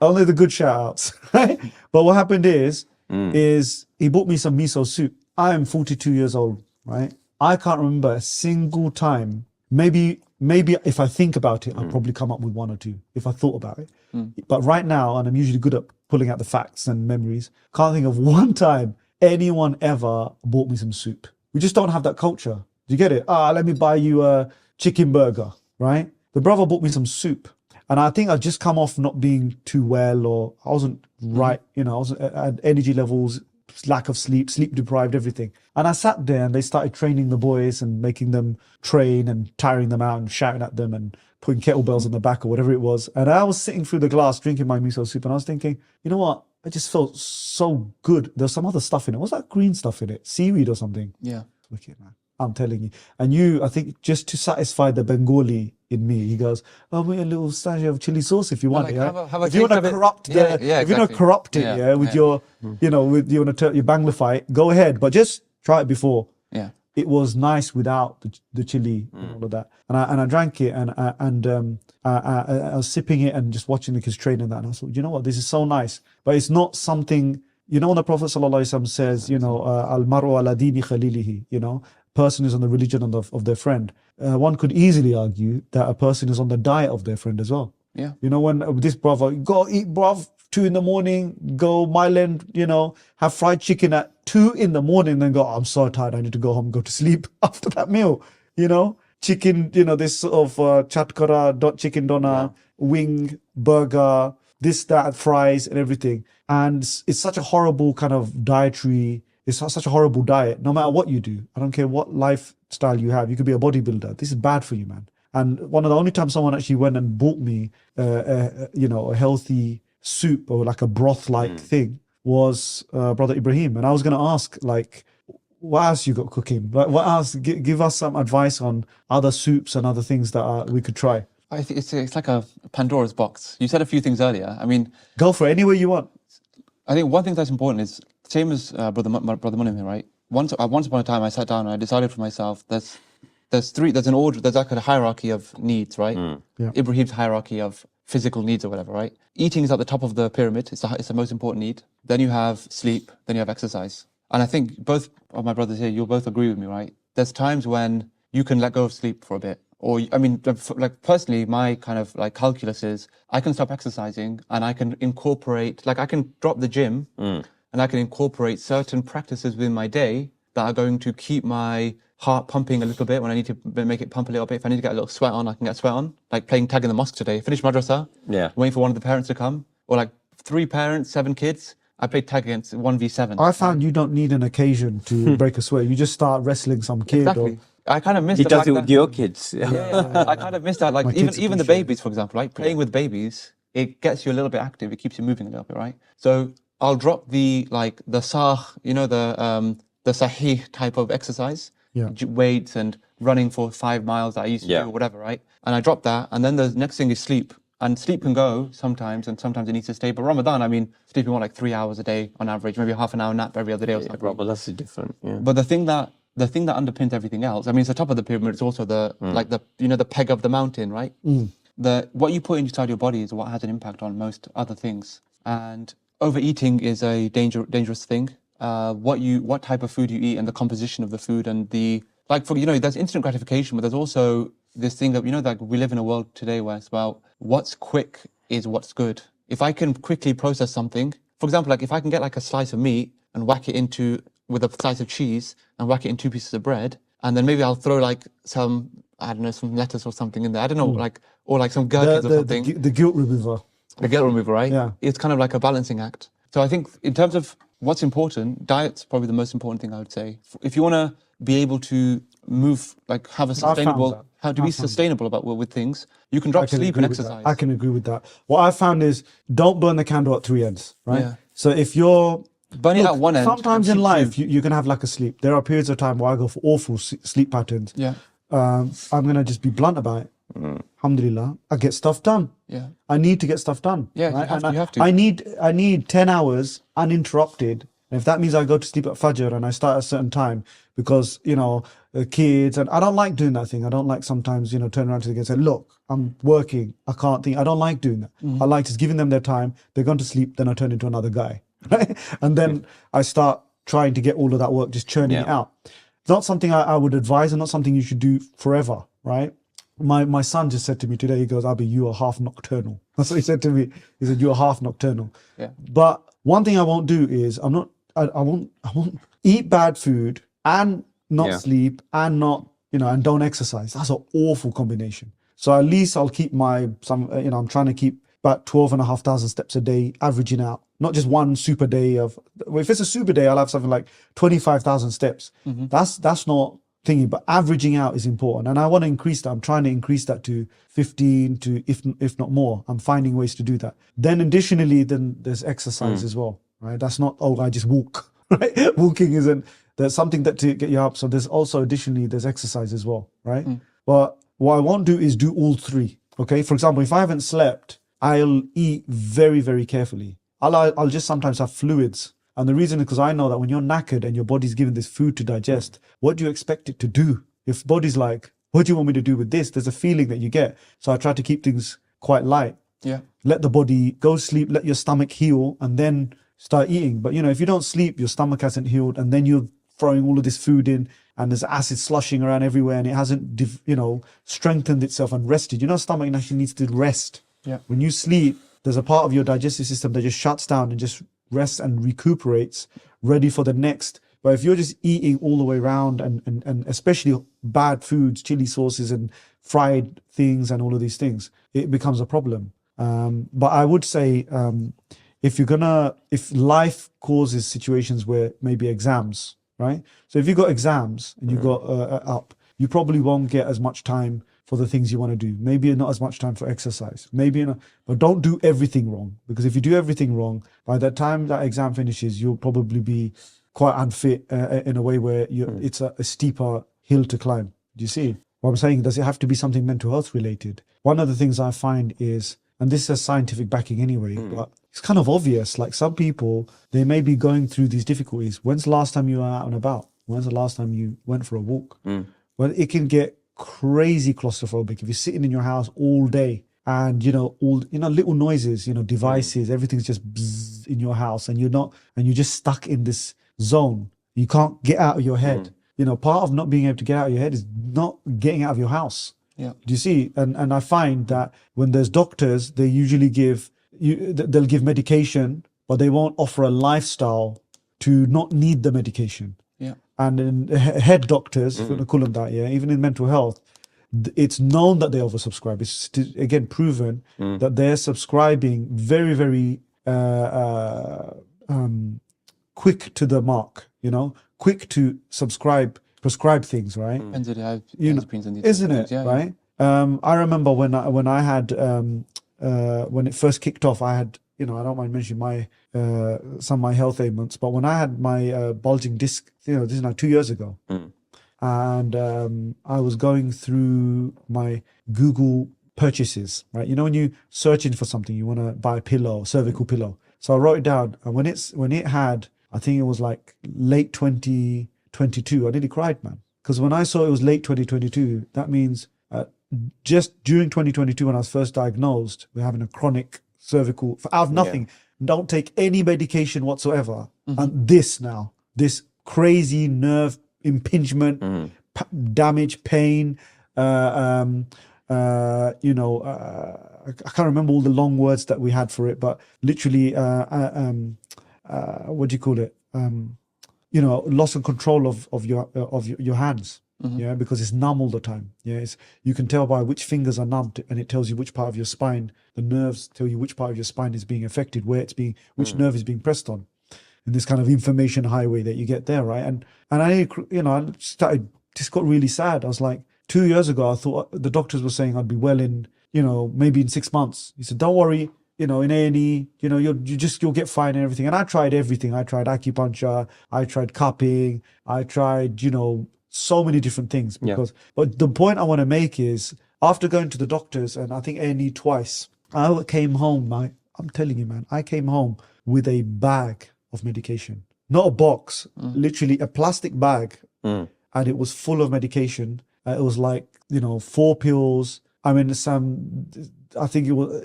Only the good shout outs, right? But what happened is he bought me some miso soup. I am 42 years old, right? I can't remember a single time. Maybe if I think about it, I'll probably come up with one or two if I thought about it. But right now, and I'm usually good at pulling out the facts and memories, can't think of one time anyone ever bought me some soup. We just don't have that culture. Do you get it? Let me buy you a chicken burger, right? The brother bought me some soup. And I think I'd just come off not being too well, or I wasn't right, I had energy levels, lack of sleep deprived, everything. And I sat there and they started training the boys and making them train and tiring them out and shouting at them and putting kettlebells on the back or whatever it was. And I was sitting through the glass drinking my miso soup and I was thinking, you know what? I just felt so good. There's some other stuff in it. What's that green stuff in it? Seaweed or something? Yeah. Wicked, man. I'm telling you. And I think just to satisfy the Bengali in me, he goes, "Oh, put a little sachet of chili sauce if you want it." Yeah? If you want to corrupt if you want to corrupt it, with your, with you want to your Banglify it, go ahead, but just try it before. Yeah. It was nice without the chili and all of that, and I drank it, and I was sipping it and just watching the kids train and that, and I thought, you know what, this is so nice, but it's not something. When the Prophet ﷺ says, al maru ala dini khalilihi, person is on the religion of their friend. One could easily argue that a person is on the diet of their friend as well. Yeah. When this brother, go eat, bruv, 2 a.m, go Mile End, have fried chicken at 2 a.m, then go, I'm so tired, I need to go home, go to sleep after that meal. Chicken, this sort of chatkara, chicken doner, wing, burger, this, that, fries and everything. And it's such a horrible kind of dietary it's such a horrible diet. No matter what you do, I don't care what lifestyle you have. You could be a bodybuilder. This is bad for you, man. And one of the only times someone actually went and bought me, a healthy soup or like a broth-like thing was Brother Ibrahim. And I was going to ask, like, what else you got cooking? Like, what else? Give us some advice on other soups and other things that we could try. I think it's like a Pandora's box. You said a few things earlier. I mean, Go for it anywhere you want. I think one thing that's important is, same as Brother Munim here, right? Once upon a time, I sat down and I decided for myself, there's an order, there's like a hierarchy of needs, right? Yeah. Ibrahim's hierarchy of physical needs or whatever, right? Eating is at the top of the pyramid. It's the most important need. Then you have sleep. Then you have exercise. And I think both of my brothers here, you'll both agree with me, right? There's times when you can let go of sleep for a bit. Or, I mean, like personally, my kind of like calculus is I can stop exercising and I can incorporate, like I can drop the gym and I can incorporate certain practices within my day that are going to keep my heart pumping a little bit when I need to make it pump a little bit. If I need to get a little sweat on, I can get sweat on. Like playing tag in the mosque today. Finish madrasa, waiting for one of the parents to come. Or like 3 parents, 7 kids. I played tag against 1v7. I found you don't need an occasion to break a sweat. You just start wrestling some kid. Exactly. I kind of missed He the does fact it with that- your kids. Yeah, I kind of missed that. Like even the babies, for example, like playing with babies, it gets you a little bit active. It keeps you moving a little bit, right? So I'll drop the sah, the sahih type of exercise, weights and running for 5 miles that I used to do or whatever, right? And I drop that, and then the next thing is sleep. And sleep can go sometimes, and sometimes it needs to stay. But Ramadan, I mean, sleeping more like 3 hours a day on average, maybe half an hour nap every other day or something. Bro, but that's different. Yeah. But the thing that underpins everything else, I mean, it's the top of the pyramid. It's also the peg of the mountain, right? What you put inside your body is what has an impact on most other things. And overeating is a dangerous thing. What type of food you eat and the composition of the food and there's instant gratification, but there's also this thing that, like we live in a world today where it's about what's quick is what's good. If I can quickly process something, for example, like if I can get like a slice of meat and whack it with a slice of cheese and whack it in 2 pieces of bread, and then maybe I'll throw like some lettuce or something in there. I don't know, or like some gherkins or something. The guilt remover. The guilt remover, right? Yeah. It's kind of like a balancing act. So I think in terms of what's important, diet's probably the most important thing I would say. If you want to be able to move, like have a sustainable, how to be sustainable with things, you can drop sleep and exercise. I can agree with that. What I found is don't burn the candle at 3 ends, right? Yeah. So if you're burn it at one end. Sometimes in life you can have like a sleep. There are periods of time where I go for awful sleep patterns. Yeah. I'm gonna just be blunt about it. Alhamdulillah, I get stuff done. Yeah. I need to get stuff done. Yeah, right? you have to. I need 10 hours uninterrupted. And if that means I go to sleep at Fajr and I start at a certain time because, kids, and I don't like doing that thing. I don't like sometimes, turn around to the kids and say, look, I'm working. I can't think. I don't like doing that. I like just giving them their time. They're going to sleep. Then I turn into another guy. Right? And then I start trying to get all of that work, just churning it out. It's not something I would advise and not something you should do forever, right? My son just said to me today, he goes, Abi, you are half nocturnal. That's what he said to me. He said, you're half nocturnal. Yeah. But one thing I won't do is I won't eat bad food and not sleep and not, and don't exercise. That's an awful combination. So at least I'll keep I'm trying to keep about 12,500 steps a day, averaging out. Not just one super day if it's a super day, I'll have something like 25,000 steps. That's not thingy, but averaging out is important. And I want to increase that. I'm trying to increase that to 15 to if not more. I'm finding ways to do that. Then additionally, there's exercise as well, right? That's not, I just walk, right? Walking there's something that to get you up. So there's also additionally, there's exercise as well, right? But what I won't do is do all 3, okay? For example, if I haven't slept, I'll eat very, very carefully. I'll just sometimes have fluids. And the reason is because I know that when you're knackered and your body's given this food to digest, what do you expect it to do? If body's like, what do you want me to do with this? There's a feeling that you get. So I try to keep things quite light. Yeah. Let the body go sleep, let your stomach heal, and then start eating. But if you don't sleep, your stomach hasn't healed, and then you're throwing all of this food in, and there's acid slushing around everywhere, and it hasn't, strengthened itself and rested. Stomach actually needs to rest. Yeah. When you sleep, there's a part of your digestive system that just shuts down and just rests and recuperates, ready for the next. But if you're just eating all the way around and especially bad foods, chili sauces and fried things and all of these things, it becomes a problem. But I would say, if life causes situations where maybe exams, right? So if you got exams and you got up, you probably won't get as much time for the things you want to do. Maybe not as much time for exercise. Maybe not, but don't do everything wrong, because if you do everything wrong, by the time that exam finishes, you'll probably be quite unfit in a way where it's a steeper hill to climb. Do you see what I'm saying? Does it have to be something mental health related? One of the things I find is, and this has scientific backing anyway, but it's kind of obvious. Like some people, they may be going through these difficulties. When's the last time you were out and about? When's the last time you went for a walk? Well, it can get crazy claustrophobic if you're sitting in your house all day and little noises, devices, everything's just bzzz in your house, and you're just stuck in this zone. You can't get out of your head. Part of not being able to get out of your head is not getting out of your house. Yeah. Do you see? And I find that when there's doctors, they usually they'll give medication, but they won't offer a lifestyle to not need the medication. Yeah. And in head doctors, if you want to call them that, even in mental health, it's known that they oversubscribe. It's again proven that they're subscribing very, very quick to the mark. Quick to prescribe things, right? Benzodiazepines and these Isn't things, it right? I remember when I had when it first kicked off, I had, I don't mind mentioning my some of my health ailments, but when I had my bulging disc, this is now 2 years ago, and I was going through my Google purchases, right? When you're searching for something, you want to buy a pillow, cervical pillow. So I wrote it down, and when it had, I think it was like late 2022, I nearly cried, man, because when I saw it was late 2022, that means just during 2022, when I was first diagnosed, we're having a chronic cervical, out of nothing, don't take any medication whatsoever. And this crazy nerve impingement, damage, pain, I can't remember all the long words that we had for it, but literally, what do you call it? Loss of control of your hands. Because it's numb all the time. You can tell by which fingers are numbed, and it tells you which part of your spine. The nerves tell you which part of your spine is being affected, which nerve is being pressed on, in this kind of information highway that you get there, right? And I just got really sad. I was like, 2 years ago, I thought the doctors were saying I'd be well in, maybe in 6 months. He said, don't worry, in A&E, you'll get fine and everything. And I tried everything. I tried acupuncture, I tried cupping, I tried, so many different things. But the point I want to make is, after going to the doctors, and I think A&E twice, I came home, I'm telling you, man, I came home with a bag of medication, not a box, literally a plastic bag, and it was full of medication. It was like, 4 pills. I mean, I think it was,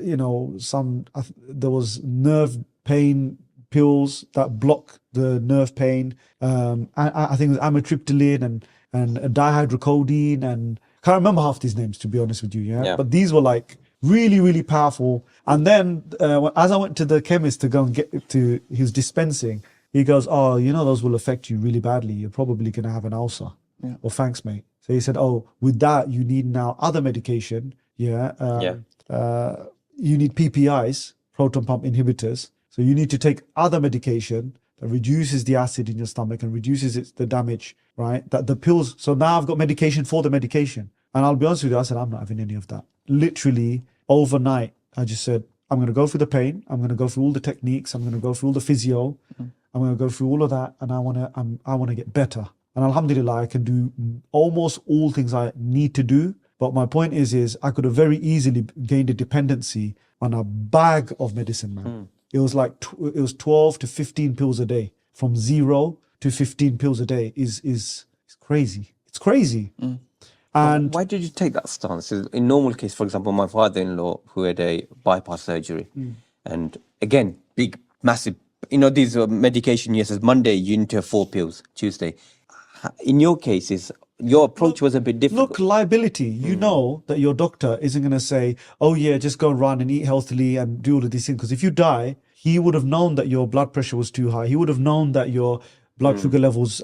there was nerve pain pills that block the nerve pain. I think it was amitriptyline and dihydrocodeine, and can't remember half these names, to be honest with you. But these were like really, really powerful. And then as I went to the chemist to go and get to his dispensing, he goes, oh, those will affect you really badly. You're probably going to have an ulcer. Well, thanks, mate. So he said, oh, with that, you need now other medication. You need PPIs, proton pump inhibitors. So you need to take other medication that reduces the acid in your stomach and reduces the damage, right? That the pills. So now I've got medication for the medication. And I'll be honest with you, I said, I'm not having any of that. Literally overnight, I just said, I'm going to go through the pain. I'm going to go through all the techniques. I'm going to go through all the physio. I'm going to go through all of that. And I want to get better. And alhamdulillah, I can do almost all things I need to do. But my point is I could have very easily gained a dependency on a bag of medicine, man. It was like, it was 12 to 15 pills a day. From 0 to 15 pills a day is crazy. It's crazy. And why did you take that stance? In normal case, for example, my father-in-law, who had a bypass surgery, and again, big, massive, these medication, yes, it's Monday, you need to have 4 pills, Tuesday. In your cases, your approach was a bit different. Look, liability. You know that your doctor isn't going to say, oh yeah, just go and run and eat healthily and do all of these things. Because if you die, he would have known that your blood pressure was too high. He would have known that your blood sugar levels,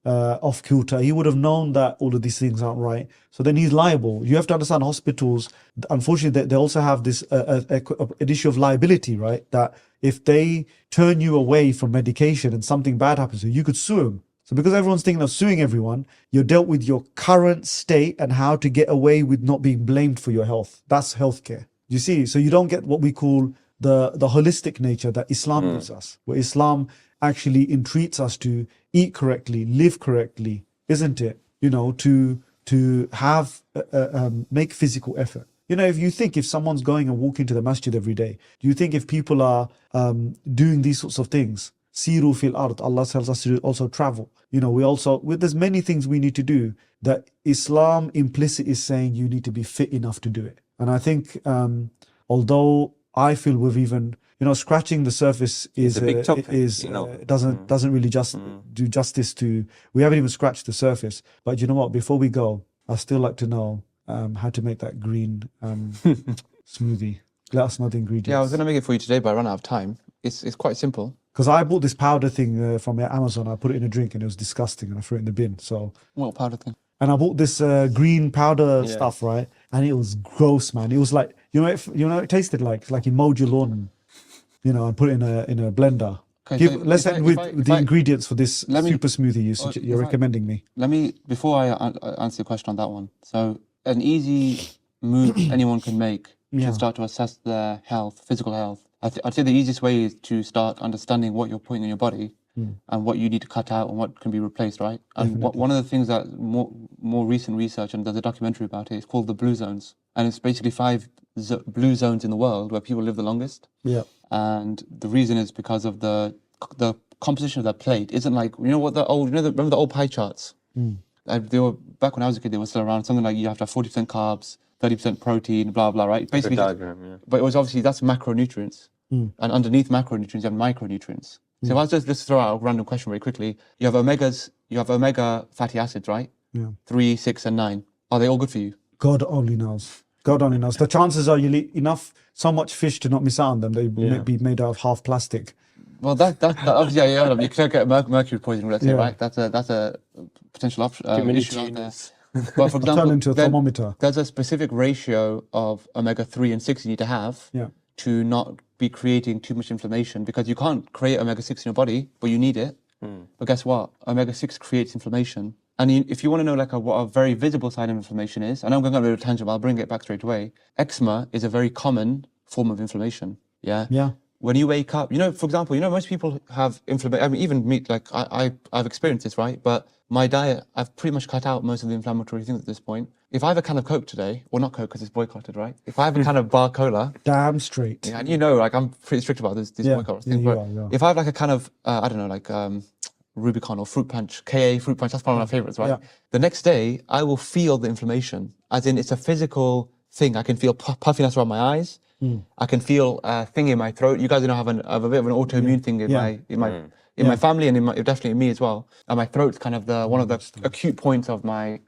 off kilter. He would have known that all of these things aren't right. So then he's liable. You have to understand hospitals, unfortunately, they also have this an issue of liability, right? That if they turn you away from medication and something bad happens to you, you could sue them. So because everyone's thinking of suing everyone, you're dealt with your current state and how to get away with not being blamed for your health. That's healthcare. You see, so you don't get what we call the holistic nature that Islam gives us, where Islam actually entreats us to eat correctly, live correctly, isn't it? You know, to have make physical effort. You know, if someone's going and walking to the masjid every day, do you think if people are doing these sorts of things, siru fil ard, Allah tells us to also travel. You know, there's many things we need to do that Islam implicit is saying you need to be fit enough to do it. And I think, although I feel we've even, you know, scratching the surface is a big topic, you know. doesn't really just do justice to. We haven't even scratched the surface. But you know what? Before we go, I'd still like to know how to make that green smoothie. Let us know the ingredients. Yeah, I was going to make it for you today, but I ran out of time. It's quite simple. Because I bought this powder thing from Amazon. I put it in a drink and it was disgusting, and I threw it in the bin. So What powder thing? and I bought this green powder stuff, right? And it was gross, man. It was like, you know, it tasted like emoji lawn, you know, and put it in a blender. Okay, Let's end with the ingredients for this super smoothie you're recommending me. Let me, before I answer your question on that one. So an easy move anyone can make to start to assess their health, physical health. I'd say the easiest way is to start understanding what you're putting in your body and what you need to cut out and what can be replaced, right? And one of the things that more recent research, and there's a documentary about it, it's called the Blue Zones. And it's basically 5 blue zones in the world where people live the longest. Yeah. And the reason is because of the composition of their plate isn't like, you know what, remember the old pie charts? They were, back when I was a kid, they were still around, something like you have to have 40% carbs, 30% protein, blah, blah, right? Basically, but it was obviously, that's macronutrients. And underneath macronutrients, you have micronutrients. So if I was just throw out a random question very quickly, you have omega fatty acids, right? Yeah. 3, 6, and 9. Are they all good for you? God only knows. God only knows. The chances are you'll eat enough, so much fish to not miss out on them. They may be made out of half plastic. Well, that obviously, you can't get mercury poisoning, let's say, right? That's a potential issue out there. But for example, Turn into a thermometer. There's a specific ratio of omega-3 and 6 you need to have to not be creating too much inflammation, because you can't create omega-6 in your body, but you need it. But guess what? Omega-6 creates inflammation. And if you want to know what a very visible sign of inflammation is, I know I'm going on a little tangent, but I'll bring it back straight away. Eczema is a very common form of inflammation. Yeah. Yeah. When you wake up, for example, most people have inflammation. I mean, even me, I've experienced this, right? But my diet, I've pretty much cut out most of the inflammatory things at this point. If I have a can of Coke today, or not Coke because it's boycotted, right? If I have a can of bar cola, damn straight. Yeah, and I'm pretty strict about these boycott things. But if I have a can of, I don't know, Rubicon or Fruit Punch, KA Fruit Punch, that's one of my favorites, right? Yeah. The next day, I will feel the inflammation, as in it's a physical thing. I can feel puffiness around my eyes. I can feel a thing in my throat. You guys have a bit of an autoimmune thing in my family, and definitely in me as well. And my throat's kind of one of the acute points of my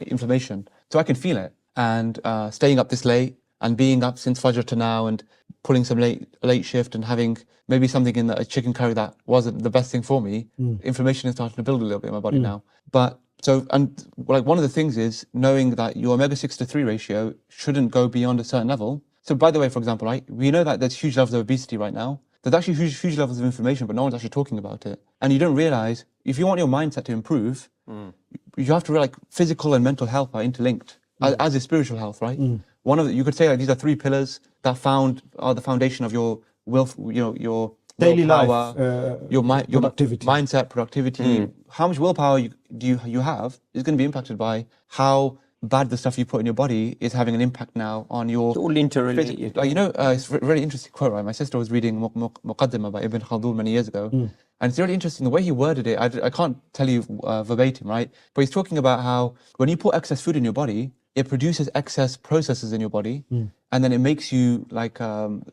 inflammation. So I can feel it. And staying up this late and being up since Fajr to now and pulling some late shift and having maybe something in a chicken curry that wasn't the best thing for me, inflammation is starting to build a little bit in my body now. But one of the things is knowing that your omega-6 to 3 ratio shouldn't go beyond a certain level. So by the way, for example, right, we know that there's huge levels of obesity right now. There's actually huge levels of inflammation, but no one's actually talking about it. And you don't realize, if you want your mindset to improve, you have to realize physical and mental health are interlinked, as is spiritual health, right? One of you could say these are 3 pillars that are the foundation of your will, your daily willpower, life, your productivity. Mindset, productivity. How much willpower you have is going to be impacted by how bad the stuff you put in your body is having an impact now on your... It's all interrelated. It's a really interesting quote, right? My sister was reading Muqaddimah by Ibn Khaldun many years ago. And it's really interesting, the way he worded it, I can't tell you verbatim, right? But he's talking about how when you put excess food in your body, it produces excess processes in your body, and then it makes you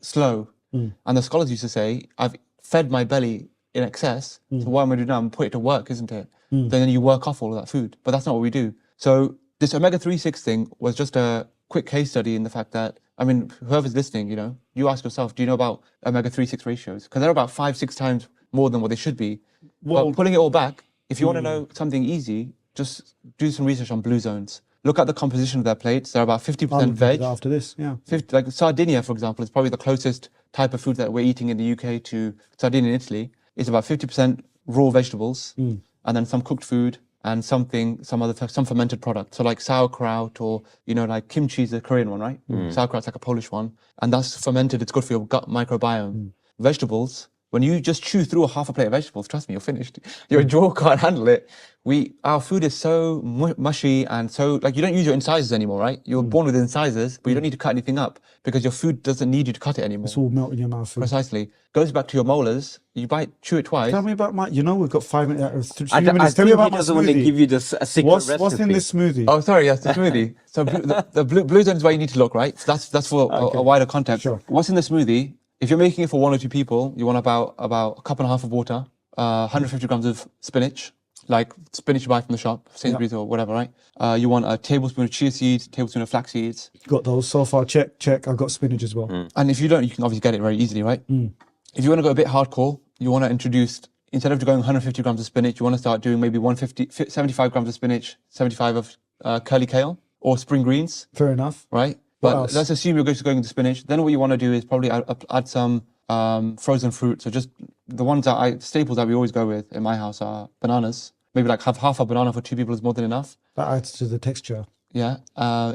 slow. And the scholars used to say, I've fed my belly in excess, so what I'm going to do now, I'm put it to work, isn't it? Then you work off all of that food. But that's not what we do. So this omega-3, 6 thing was just a quick case study in the fact that, whoever's listening, you ask yourself, do you know about omega-3, 6 ratios? Because they're about 5-6 times more than what they should be. Well, but pulling it all back, If you want to know something easy, just do some research on blue zones. Look at the composition of their plates. They're about 50% I'll do veg. that after this, yeah. 50, like Sardinia, for example, is probably the closest type of food that we're eating in the UK to Sardinia in Italy. It's about 50% raw vegetables and then some cooked food and some fermented product. So like sauerkraut or, like kimchi is a Korean one, right? Sauerkraut's like a Polish one. And that's fermented. It's good for your gut microbiome. Vegetables, when you just chew through half a plate of vegetables, trust me, you're finished. Your jaw can't handle it. Our food is so mushy and so, like, you don't use your incisors anymore, right? You're born with incisors, but you don't need to cut anything up because your food doesn't need you to cut it anymore. It's all melt in your mouth. Precisely. Goes back to your molars. You chew it twice. Tell me about we've got 5 minutes, 3 I minutes. Tell me think about he my doesn't want to smoothie. give you a secret recipe. What's in this smoothie? Oh, sorry, yes, the smoothie. So the blue zone is where you need to look, right? So that's for a wider context. Sure. What's in the smoothie? If you're making it for 1 or 2 people, you want about a cup and a half of water, 150 grams of spinach, like spinach you buy from the shop, Sainsbury's or whatever, right? You want a tablespoon of chia seeds, tablespoon of flax seeds. Got those so far. Check. I've got spinach as well. And if you don't, you can obviously get it very easily, right? If you want to go a bit hardcore, you want to introduce, instead of going 150 grams of spinach, you want to start doing maybe 75 grams of spinach, 75 of curly kale or spring greens, Fair enough. right? What But else? let's assume you're just going to spinach. Then what you want to do is probably add some frozen fruit. So just the ones staples that we always go with in my house are bananas. Maybe like have half a banana for 2 people is more than enough. That adds to the texture. Yeah.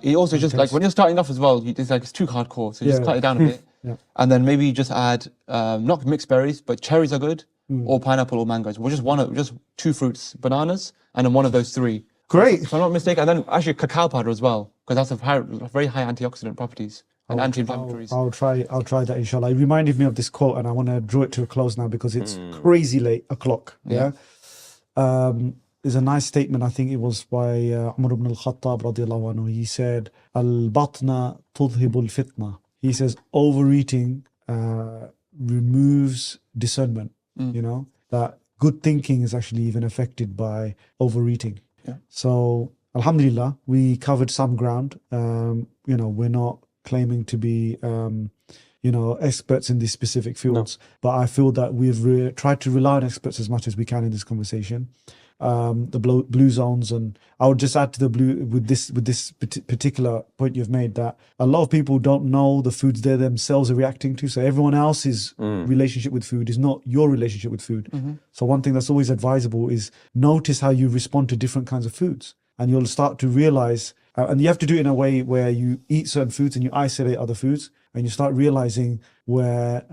It also just like when you're starting off as well, it's too hardcore. So you just cut it down a bit. Yeah. And then maybe just add not mixed berries, but cherries are good, or pineapple or mangoes. Well, just 2 fruits, bananas, and then one of those 3. Great. If I'm not mistaken, and then actually cacao powder as well, because that's a very high antioxidant properties and anti-inflammatories. I'll try that, inshallah. It reminded me of this quote, and I want to draw it to a close now because it's crazy late o'clock. Yeah. There's a nice statement, I think it was by Umar ibn al-Khattab radiallahu anhu. He said, Al-batna tudhibul fitna. He says, overeating removes discernment. That good thinking is actually even affected by overeating. Yeah. So, alhamdulillah, we covered some ground. We're not claiming to be, experts in these specific fields, but I feel that we've tried to rely on experts as much as we can in this conversation. The blue zones, and I would just add to the blue with this particular point you've made, that a lot of people don't know the foods they themselves are reacting to. So everyone else's relationship with food is not your relationship with food. So one thing that's always advisable is notice how you respond to different kinds of foods, and you'll start to realize. And you have to do it in a way where you eat certain foods and you isolate other foods, and you start realizing where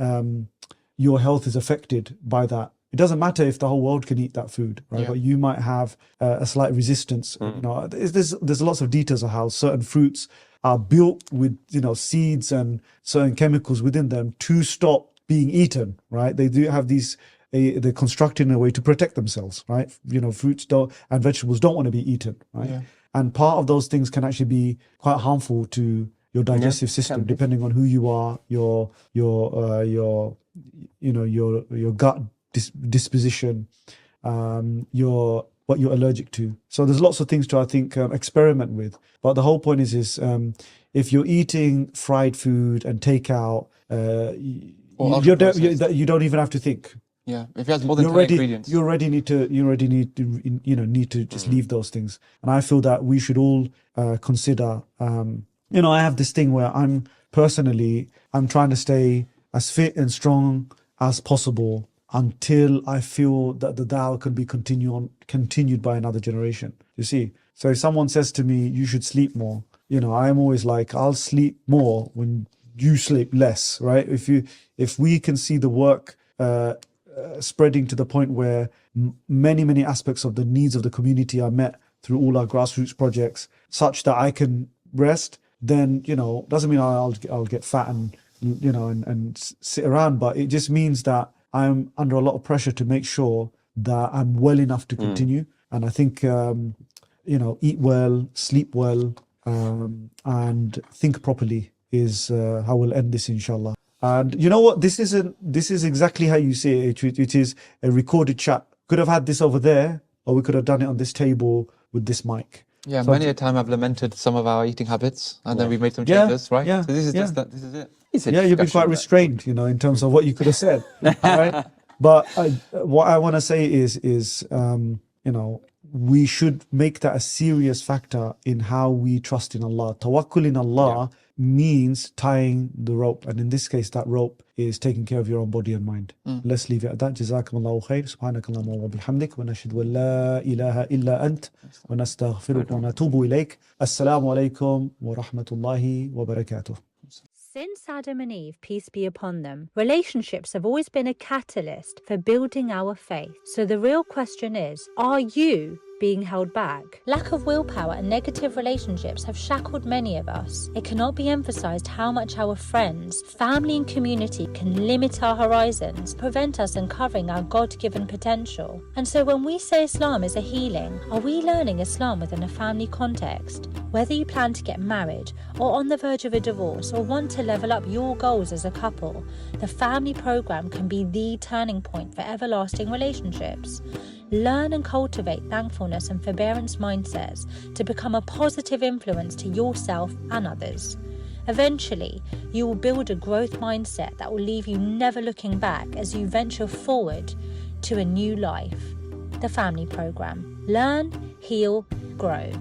your health is affected by that. It doesn't matter if the whole world can eat that food, right? Yeah. But you might have a slight resistance. There's lots of details of how certain fruits are built with seeds and certain chemicals within them to stop being eaten, right? They do have these. They're constructed in a way to protect themselves, right? Fruits and vegetables don't want to be eaten, right? Yeah. And part of those things can actually be quite harmful to your digestive system, depending on who you are, your gut disposition, what you're allergic to. So there's lots of things to, I think, experiment with. But the whole point is if you're eating fried food and takeout, you don't even have to think. Yeah, if it has more than 10 ingredients. You already need to just leave those things. And I feel that we should all consider. I have this thing where I'm trying to stay as fit and strong as possible until I feel that the da'wah can be continued by another generation. You see, so if someone says to me, "You should sleep more," I'm always like, "I'll sleep more when you sleep less," right? If we can see the work spreading to the point where many aspects of the needs of the community are met through all our grassroots projects, such that I can rest, then doesn't mean I'll get fat and and sit around, but it just means that I'm under a lot of pressure to make sure that I'm well enough to continue. And I think eat well, sleep well, and think properly is how we'll end this, inshallah. And you know what? This is exactly how you see it. It is a recorded chat. Could have had this over there, or we could have done it on this table with this mic. Yeah, So many a time I've lamented some of our eating habits, and then we've made some changes, right? yeah, So this is yeah. just that. This is it. You've been quite restrained, in terms of what you could have said. Right? But what I want to say is we should make that a serious factor in how we trust in Allah. Tawakkul in Allah means tying the rope, and in this case that rope is taking care of your own body and mind. Let's leave it at that. Jazakumullahu khair. Subhanakallahumma wa bihamdik wa nashhadu an la ilaha illa ant wa nastaghfiruka wa natubu ilayk. Assalamu alaikum wa rahmatullahi wa barakatuh. Since Adam and Eve, peace be upon them, relationships have always been a catalyst for building our faith. So the real question is, are you being held back? Lack of willpower and negative relationships have shackled many of us. It cannot be emphasized how much our friends, family and community can limit our horizons, prevent us uncovering our God-given potential. And so when we say Islam is a healing, are we learning Islam within a family context? Whether you plan to get married or on the verge of a divorce or want to level up your goals as a couple, the family program can be the turning point for everlasting relationships. Learn and cultivate thankfulness and forbearance mindsets to become a positive influence to yourself and others. Eventually, you will build a growth mindset that will leave you never looking back as you venture forward to a new life. The Family Program. Learn, heal, grow.